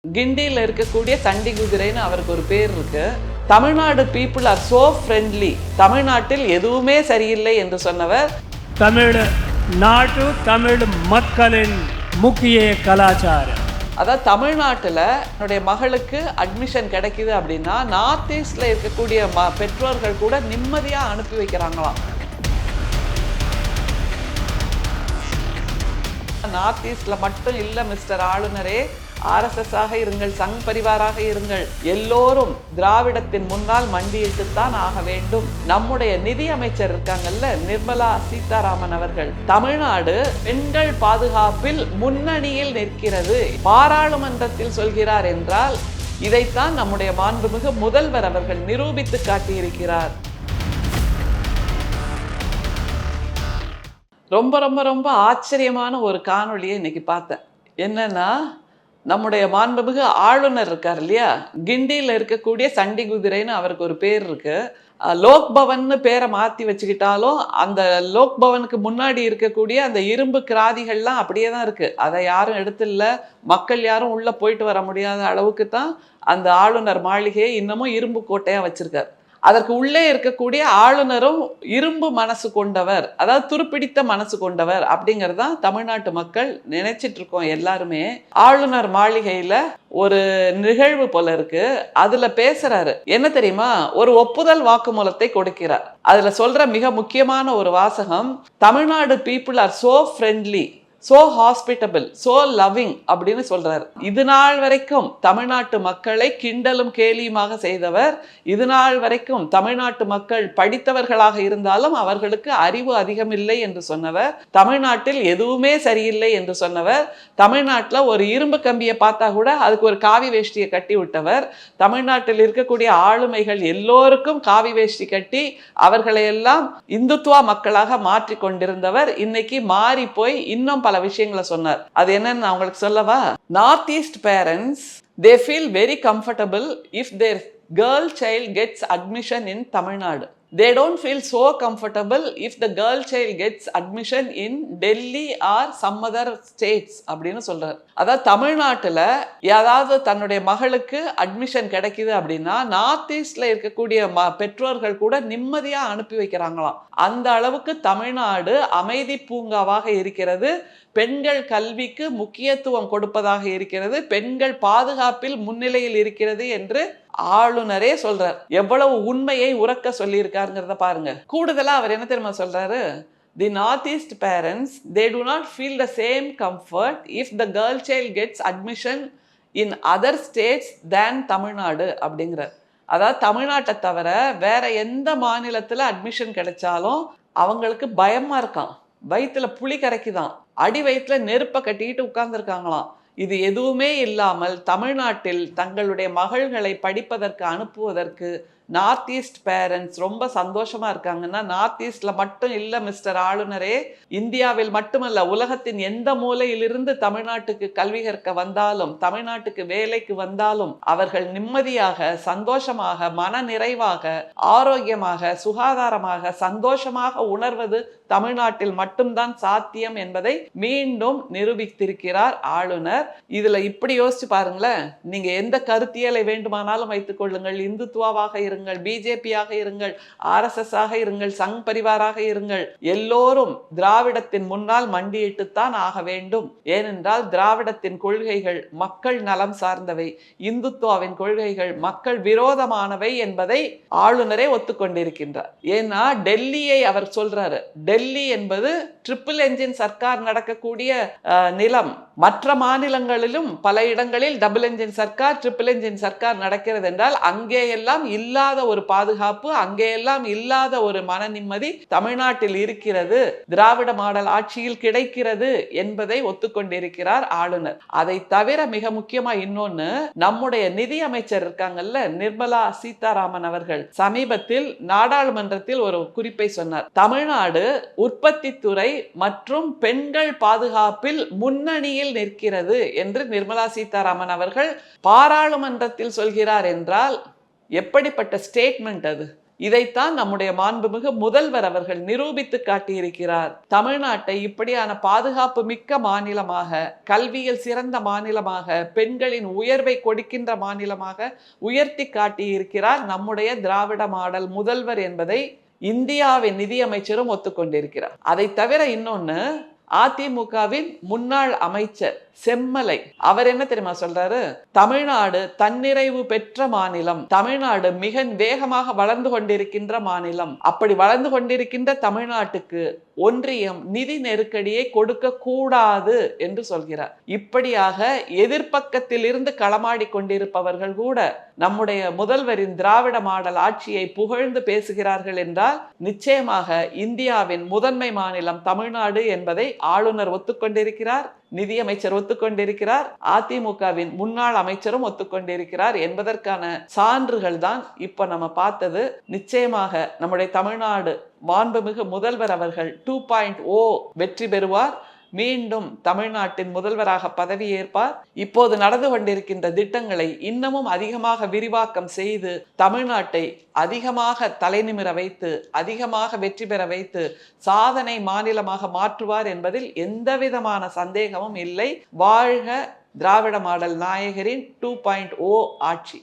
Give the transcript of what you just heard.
கிண்டியில் இருக்கக்கூடிய சண்டி குதிரைன்னு அவருக்கு ஒரு பேர் இருக்கு. Tamil Nadu people are so friendly. தமிழ்நாட்டில் எதுவுமே சரியில்லை என்று சொன்னவர். தமிழ்நாடு தமிழ் மக்களின் முக்கிய கலாச்சாரம். அதாவது தமிழ்நாட்டில் என்னுடைய மகளுக்கு அட்மிஷன் கிடைக்குது அப்படின்னா நார்த் ஈஸ்டில் இருக்கக்கூடிய பெற்றோர்கள் கூட நிம்மதியாக அனுப்பி வைக்கிறாங்களாம். நார்த் ஈஸ்டில் மட்டும் இல்லை மிஸ்டர் ஆளுநரே, ஆர்எஸ்எஸ் ஆக இருங்கள், சங் பரிவாராக இருங்கள், எல்லோரும் திராவிடத்தின் முன்னால் மண்டியிட்டுத்தான் ஆக வேண்டும். நம்முடைய நிதி அமைச்சர் இருக்காங்கல்ல, நிர்மலா சீதாராமன் அவர்கள், தமிழ்நாடு பெண்கள் பாதுகாப்பில் முன்னணியில் நிற்கிறது பாராளுமன்றத்தில் சொல்கிறார் என்றால் இதைத்தான் நம்முடைய மாண்புமிகு முதல்வர் அவர்கள் நிரூபித்து காட்டியிருக்கிறார். ரொம்ப ரொம்ப ரொம்ப ஆச்சரியமான ஒரு காணொளியை இன்னைக்கு பார்த்தேன். என்னன்னா, நம்முடைய மாண்புமிகு ஆளுநர் இருக்கார் இல்லையா, கிண்டியில் இருக்கக்கூடிய சண்டி குதிரைன்னு அவருக்கு ஒரு பேர் இருக்கு. லோக் பவன்னு பேரை மாற்றி வச்சுக்கிட்டாலும் அந்த லோக் பவனுக்கு முன்னாடி இருக்கக்கூடிய அந்த இரும்பு கிராதிகள்லாம் அப்படியே தான் இருக்கு. அதை யாரும் எடுத்துல, மக்கள் யாரும் உள்ள போயிட்டு வர முடியாத அளவுக்கு தான் அந்த ஆளுநர் மாளிகையை இன்னமும் இரும்பு கோட்டையா வச்சிருக்கார். அதற்கு உள்ளே இருக்கக்கூடிய ஆளுநரும் இரும்பு மனசு கொண்டவர், அதாவது துருப்பிடித்த மனசு கொண்டவர் அப்படிங்கறதான் தமிழ்நாட்டு மக்கள் நினைச்சிட்டு இருக்கோம் எல்லாருமே. ஆளுநர் மாளிகையில ஒரு நிகழ்வு போல இருக்கு. அதுல பேசுறாரு. என்ன தெரியுமா, ஒரு ஒப்புதல் வாக்குமூலத்தை கொடுக்கிறார். அதுல சொல்ற மிக முக்கியமான ஒரு வாசகம், Tamil Nadu people are so friendly, so hospitable, so loving அப்படின்னு சொல்றாரு. இது நாள் வரைக்கும் தமிழ்நாட்டு மக்களை கிண்டலும் கேலியுமாக செய்தவர், இது நாள் வரைக்கும் தமிழ்நாட்டு மக்கள் படித்தவர்களாக இருந்தாலும் அவர்களுக்கு அறிவு அதிகம் இல்லை என்று சொன்னவர், தமிழ்நாட்டில் எதுவுமே சரியில்லை என்று சொன்னவர், தமிழ்நாட்டில் ஒரு இரும்பு கம்பியை பார்த்தா கூட அதுக்கு ஒரு காவி வேஷ்டியை கட்டி விட்டவர், தமிழ்நாட்டில் இருக்கக்கூடிய ஆளுமைகள் எல்லோருக்கும் காவி வேஷ்டி கட்டி அவர்களை எல்லாம் இந்துத்துவா மக்களாக மாற்றி கொண்டிருந்தவர் இன்னைக்கு மாறி போய் இன்னும் பல விஷயங்களை சொன்னார். அது என்னன்னு நான் உங்களுக்கு சொல்லவா? North east parents, they feel very comfortable if their girl child gets admission in Tamil Nadu. They don't feel so comfortable if the girl child gets admission in Delhi or some other states அப்படின்னு சொல்றார். அதாவது தமிழ்நாட்டில் ஏதாவது தன்னுடைய மகளுக்கு admission கிடைக்குது அப்படின்னா north ஈஸ்ட்ல இருக்கக்கூடிய பெற்றோர்கள் கூட நிம்மதியா அனுப்பி வைக்கிறாங்களாம். அந்த அளவுக்கு தமிழ்நாடு அமைதி பூங்காவாக இருக்கிறது, பெண்கள் கல்விக்கு முக்கியத்துவம் கொடுப்பதாக இருக்கிறது, பெண்கள் பாதுகாப்பில் முன்னிலையில் இருக்கிறது என்று ஆளுநரே சொல்றார். எவ்வளவு உண்மையை உறக்க சொல்லியிருக்காருங்கிறத பாருங்க. கூடுதலா அவர் என்ன தெரியுமா சொல்றாரு? The northeast parents, they do not feel the same comfort if the girl child gets admission in other states than Tamil Nadu அப்படிங்கிறார். அதாவது தமிழ்நாட்டை தவிர வேற எந்த மாநிலத்துல அட்மிஷன் கிடைச்சாலும் அவங்களுக்கு பயமா இருக்கான், வயிற்றுல புளி கரைக்குதான், அடி வயிற்றுல நெருப்பை கட்டிக்கிட்டு உட்கார்ந்துருக்காங்களாம். இது எதுவுமே இல்லாமல் தமிழ்நாட்டில் தங்களுடைய மகள்களை படிப்பதற்கு அனுப்புவதற்கு நார்த் ஈஸ்ட் பேரண்ட்ஸ் ரொம்ப சந்தோஷமா இருக்காங்கன்னா, நார்த் ஈஸ்ட்ல மட்டும் இல்லை மிஸ்டர் ஆளுநரே, இந்தியாவில் மட்டுமல்ல உலகத்தின் எந்த மூலையிலிருந்து தமிழ்நாட்டுக்கு கல்வி கற்க வந்தாலும், தமிழ்நாட்டுக்கு வேலைக்கு வந்தாலும் அவர்கள் நிம்மதியாக, சந்தோஷமாக, மன நிறைவாக, ஆரோக்கியமாக, சுகாதாரமாக, சந்தோஷமாக உணர்வது தமிழ்நாட்டில் மட்டும்தான் சாத்தியம் என்பதை மீண்டும் நிரூபித்திருக்கிறார் ஆளுநர். இதுல இப்படி யோசிச்சு பாருங்களேன், நீங்க எந்த கருத்தியலை வேண்டுமானாலும் வைத்துக் கொள்ளுங்கள், இந்துத்துவாவாக இருங்கள், பிஜேபியாக இருங்கள், ஆர்எஸ்எஸ் ஆக இருங்கள், சங் பரிவாராக இருங்கள், எல்லோரும் திராவிடத்தின் முன்னால் மண்டியிட்டுத்தான் ஆக வேண்டும். ஏனென்றால் திராவிடத்தின் கொள்கைகள் மக்கள் நலம் சார்ந்தவை, இந்துத்துவாவின் கொள்கைகள் மக்கள் விரோதமானவை என்பதை ஆளுநரே ஒத்துக்கொண்டிருக்கின்றார். ஏன்னா டெல்லியை அவர் சொல்றாரு, டெல்லி என்பது ட்ரிபிள் என்ஜின் சர்க்கார் நடக்கக்கூடிய நிலம். மற்ற மாநிலங்களிலும் பல இடங்களில் double engine Sarkar, triple engine Sarkar நடக்கிறது என்றால் அங்கே எல்லாம் இல்லாத ஒரு பாதுகாப்பு, அங்கே எல்லாம் இல்லாத ஒரு மன நிம்மதி தமிழ்நாட்டில் இருக்கிறது, திராவிட மாடல் ஆட்சியில் கிடைக்கிறது என்பதை ஒத்துக்கொண்டிருக்கிறார் ஆளுநர். அதை தவிர மிக முக்கியமா இன்னொன்னு, நம்முடைய நிதி அமைச்சர் இருக்காங்கல்ல, நிர்மலா சீதாராமன் அவர்கள் சமீபத்தில் நாடாளுமன்றத்தில் ஒரு குறிப்பை சொன்னார். தமிழ்நாடு உற்பத்தி துறை மற்றும் பெண்கள் பாதுகாப்பில் முன்னணியில் நிற்கிறது என்று நிர்மலா சீதாராமன் அவர்கள் பாராளுமன்றத்தில் சொல்கிறார் என்றால் எப்படிப்பட்ட ஸ்டேட்மெண்ட் அது, இதைத்தான் நம்முடைய மாண்புமிகு முதல்வர் அவர்கள் நிரூபித்து காட்டியிருக்கிறார். தமிழ்நாட்டை இப்படியான பாதுகாப்பு மிக்க மாநிலமாக, கல்வியில் சிறந்த மாநிலமாக, பெண்களின் உயர்வை கொடுக்கின்ற மாநிலமாக உயர்த்தி காட்டியிருக்கிறார் நம்முடைய திராவிட மாடல் முதல்வர் என்பதை இந்தியாவின் நிதியமைச்சரும் ஒத்துக்கொண்டிருக்கிறார். அதை தவிர இன்னொன்னு, அதிமுகவின் முன்னாள் அமைச்சர் செம்மலை அவர் என்ன தெரியுமா சொல்றாரு? தமிழ்நாடு தன்னிறைவு பெற்ற மாநிலம், தமிழ்நாடு மிக வேகமாக வளர்ந்து கொண்டிருக்கின்ற மாநிலம், அப்படி வளர்ந்து கொண்டிருக்கின்ற தமிழ்நாட்டுக்கு ஒன்றியம் நிதி நெருக்கடியை கொடுக்க கூடாது என்று சொல்கிறார். இப்படியாக எதிர்ப்பக்கத்தில் இருந்து களமாடி கொண்டிருப்பவர்கள் கூட நம்முடைய முதல்வரின் திராவிட மாடல் ஆட்சியை புகழ்ந்து பேசுகிறார்கள் என்றால் நிச்சயமாக இந்தியாவின் முதன்மை மாநிலம் தமிழ்நாடு என்பதை ஆளுநர் ஒத்துக்கொண்டிருக்கிறார், நிதியமைச்சர் ஒத்துக்கொண்டிருக்கிறார், அதிமுகவின் முன்னாள் அமைச்சரும் ஒத்துக்கொண்டிருக்கிறார் என்பதற்கான சான்றுகள் தான் இப்ப நம்ம பார்த்தது. நிச்சயமாக நம்முடைய தமிழ்நாடு மாண்புமிகு முதல்வர் அவர்கள் 2.0 வெற்றி பெறுவார். மீண்டும் தமிழ்நாட்டின் முதல்வராக பதவியேற்பார். இப்போது நடந்து கொண்டிருக்கின்ற திட்டங்களை இன்னமும் அதிகமாக விரிவாக்கம் செய்து தமிழ்நாட்டை அதிகமாக தலைநிமிர வைத்து, அதிகமாக வெற்றி பெற வைத்து சாதனை மாநிலமாக மாற்றுவார் என்பதில் எந்தவிதமான சந்தேகமும் இல்லை. வாழ்க திராவிட மாடல் நாயகரின் 2.0 ஆட்சி.